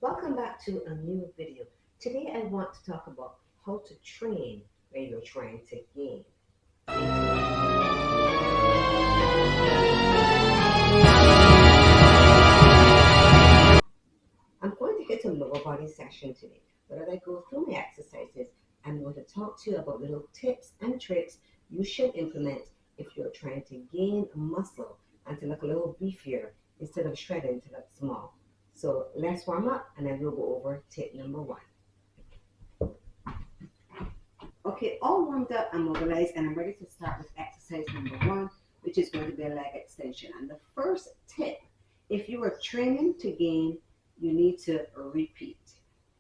Welcome back to a new video. Today I want to talk about how to train when you're trying to gain. I'm going to get a lower body session today, but as I go through my exercises, I'm going to talk to you about little tips and tricks you should implement if you're trying to gain muscle and to look a little beefier instead of shredding to look small. So let's warm up and then we'll go over tip number one. Okay, all warmed up and mobilized, and I'm ready to start with exercise number one, which is going to be a leg extension. And the first tip, if you are training to gain, you need to repeat.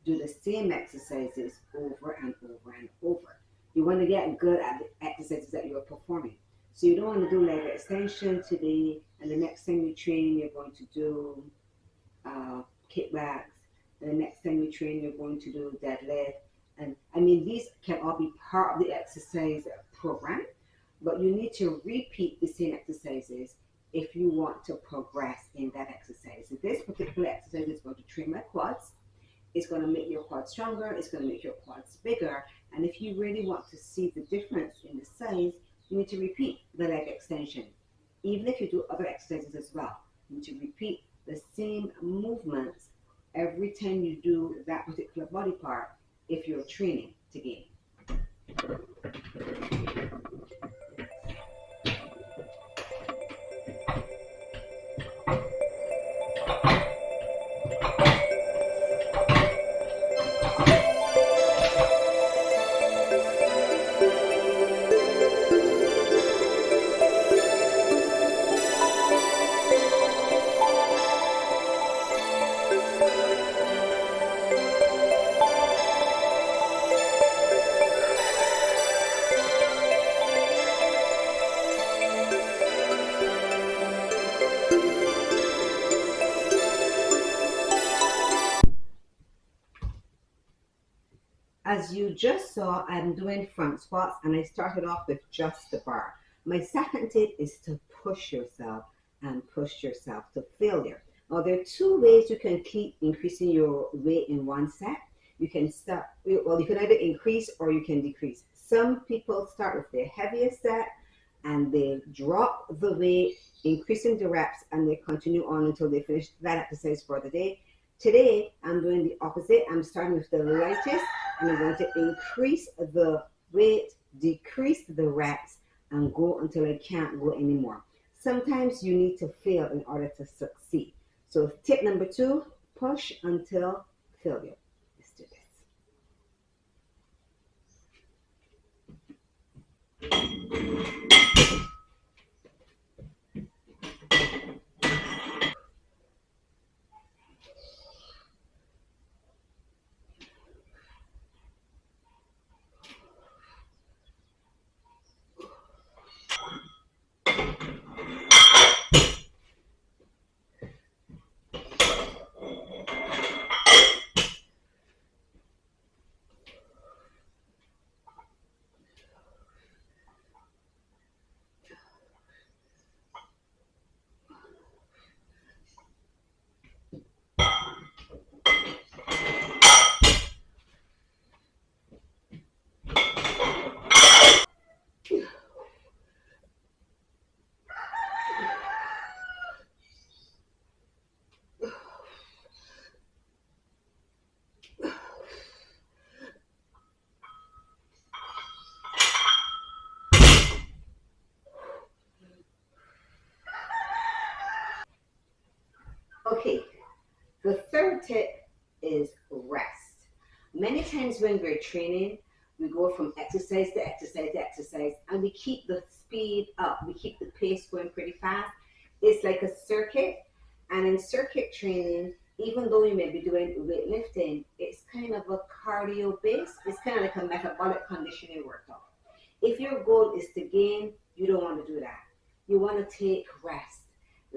Do the same exercises over and over and over. You want to get good at the exercises that you're performing. So you don't want to do leg extension today, and the next time you train, you're going to do kickbacks. And the next time you train, you're going to do deadlift. And I mean, these can all be part of the exercise program, but you need to repeat the same exercises if you want to progress in that exercise. So this particular exercise is going to train my quads. It's going to make your quads stronger. It's going to make your quads bigger. And if you really want to see the difference in the size, you need to repeat the leg extension. Even if you do other exercises as well, you need to repeat the same movements every time you do that particular body part if you're training to gain. As you just saw, I'm doing front squats and I started off with just the bar. My second tip is to push yourself and push yourself to failure. Now there are two ways you can keep increasing your weight in one set. You can you can either increase or you can decrease. Some people start with their heaviest set and they drop the weight, increasing the reps, and they continue on until they finish that exercise for the day. Today, I'm doing the opposite. I'm starting with the lightest, and I'm going to increase the weight, decrease the reps, and go until I can't go anymore. Sometimes you need to fail in order to succeed. So tip number two, push until failure. Let's do this. Okay, the third tip is rest. Many times when we're training, we go from exercise to exercise to exercise, and we keep the speed up. We keep the pace going pretty fast. It's like a circuit, and in circuit training, even though you may be doing weightlifting, it's kind of a cardio base. It's kind of like a metabolic conditioning workout. If your goal is to gain, you don't want to do that. You want to take rest.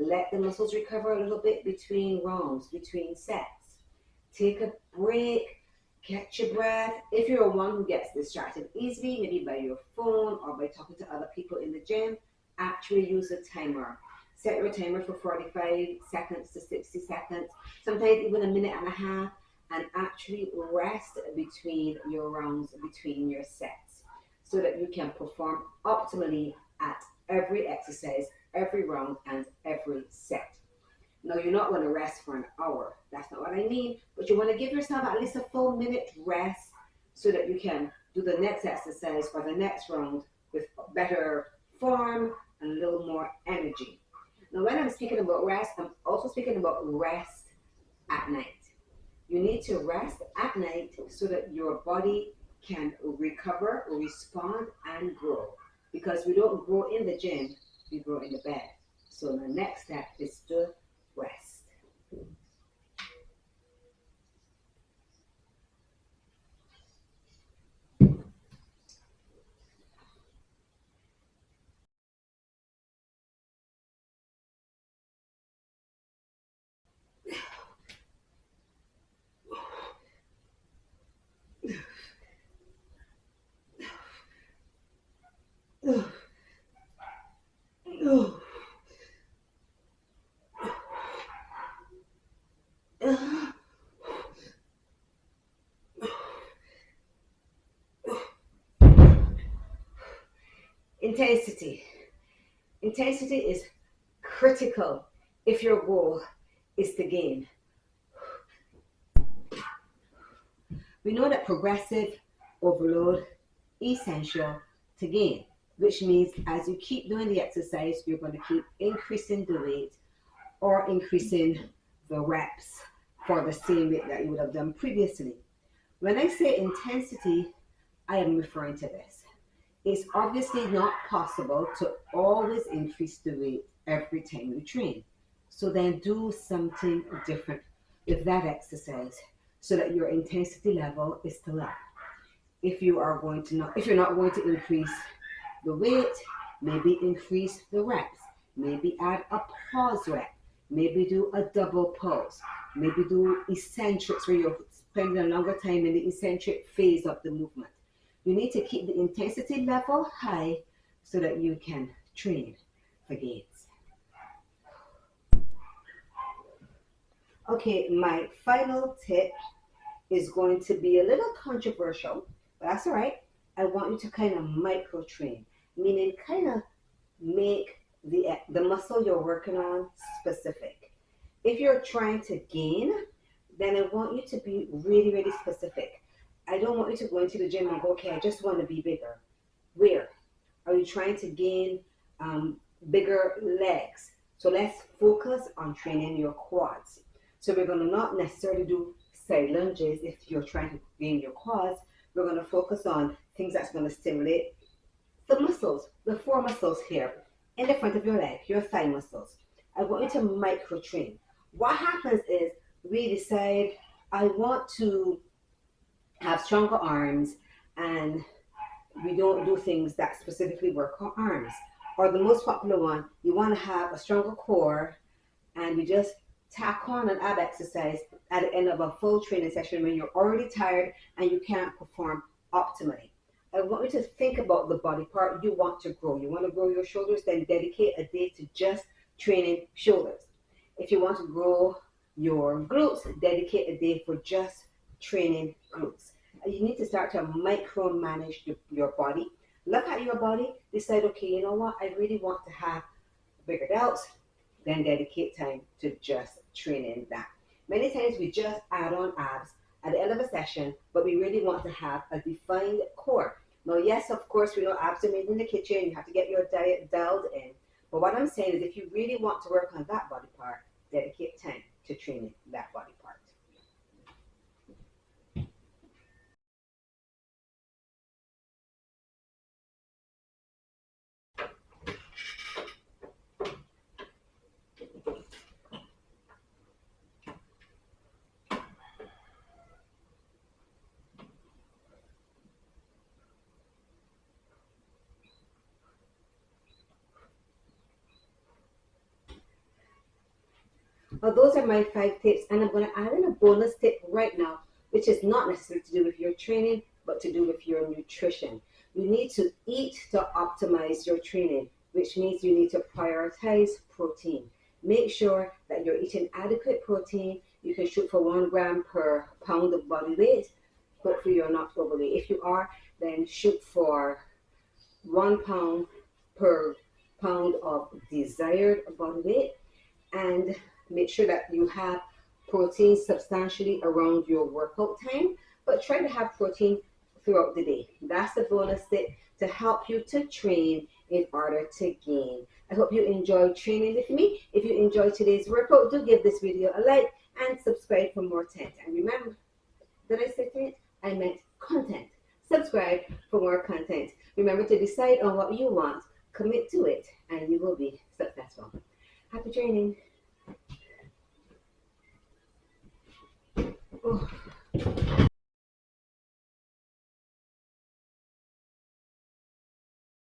Let the muscles recover a little bit between rounds, between sets. Take a break, catch your breath. If you're one who gets distracted easily, maybe by your phone or by talking to other people in the gym, actually use a timer. Set your timer for 45 seconds to 60 seconds, sometimes even a minute and a half. and actually rest between your rounds, between your sets, so that you can perform optimally at every exercise, every round, and every set. No, you're not going to rest for an hour. That's not what I mean. But you want to give yourself at least a full minute rest so that you can do the next exercise or the next round with better form and a little more energy. Now, when I'm speaking about rest, I'm also speaking about rest at night. You need to rest at night so that your body can recover, respond, and grow. Because we don't grow in the gym, we grow in the bed. So the next step is to rest. Intensity. Intensity is critical if your goal is to gain. We know that progressive overload is essential to gain, which means as you keep doing the exercise, you're going to keep increasing the weight or increasing the reps for the same weight that you would have done previously. When I say intensity, I am referring to this. It's obviously not possible to always increase the weight every time you train. So then do something different with that exercise so that your intensity level is still up. If you're not going to increase the weight, maybe increase the reps, maybe add a pause rep, maybe do a double pause, maybe do eccentrics where you're spending a longer time in the eccentric phase of the movement. You need to keep the intensity level high so that you can train for gains. Okay, my final tip is going to be a little controversial, but that's all right. I want you to kind of micro train, meaning kind of make the muscle you're working on specific. If you're trying to gain, then I want you to be really, really specific. I don't want you to go into the gym and go, okay, I just want to be bigger. Where? Are you trying to gain bigger legs? So let's focus on training your quads. So we're going to not necessarily do side lunges if you're trying to gain your quads. We're going to focus on things that's going to stimulate the muscles, the four muscles here in the front of your leg, your thigh muscles. I want you to micro train. What happens is we decide I want to have stronger arms and we don't do things that specifically work on arms. Or the most popular one, you want to have a stronger core and we just tack on an ab exercise at the end of a full training session when you're already tired and you can't perform optimally. I want you to think about the body part you want to grow. You want to grow your shoulders, then dedicate a day to just training shoulders. If you want to grow your glutes, dedicate a day for just training glutes. You need to start to micromanage your body. Look at your body, decide, okay, you know what, I really want to have bigger delts, then dedicate time to just training that. Many times we just add on abs at the end of a session, but we really want to have a defined core. Now, yes, of course, we know abs are made in the kitchen. You have to get your diet dialed in. But what I'm saying is if you really want to work on that body part, dedicate time to training that body part. Well, those are my 5 tips, and I'm going to add in a bonus tip right now, which is not necessarily to do with your training, but to do with your nutrition. You need to eat to optimize your training, which means you need to prioritize protein. Make sure that you're eating adequate protein. You can shoot for 1 gram per pound of body weight. Hopefully you're not overweight. If you are, then shoot for 1 pound per pound of desired body weight, and make sure that you have protein substantially around your workout time, but try to have protein throughout the day. That's the bonus tip to help you to train in order to gain. I hope you enjoyed training with me. If you enjoyed today's workout, do give this video a like and subscribe for more content. And remember, did I say it? I meant content. Subscribe for more content. Remember to decide on what you want, commit to it, and you will be successful. Happy training. Oh.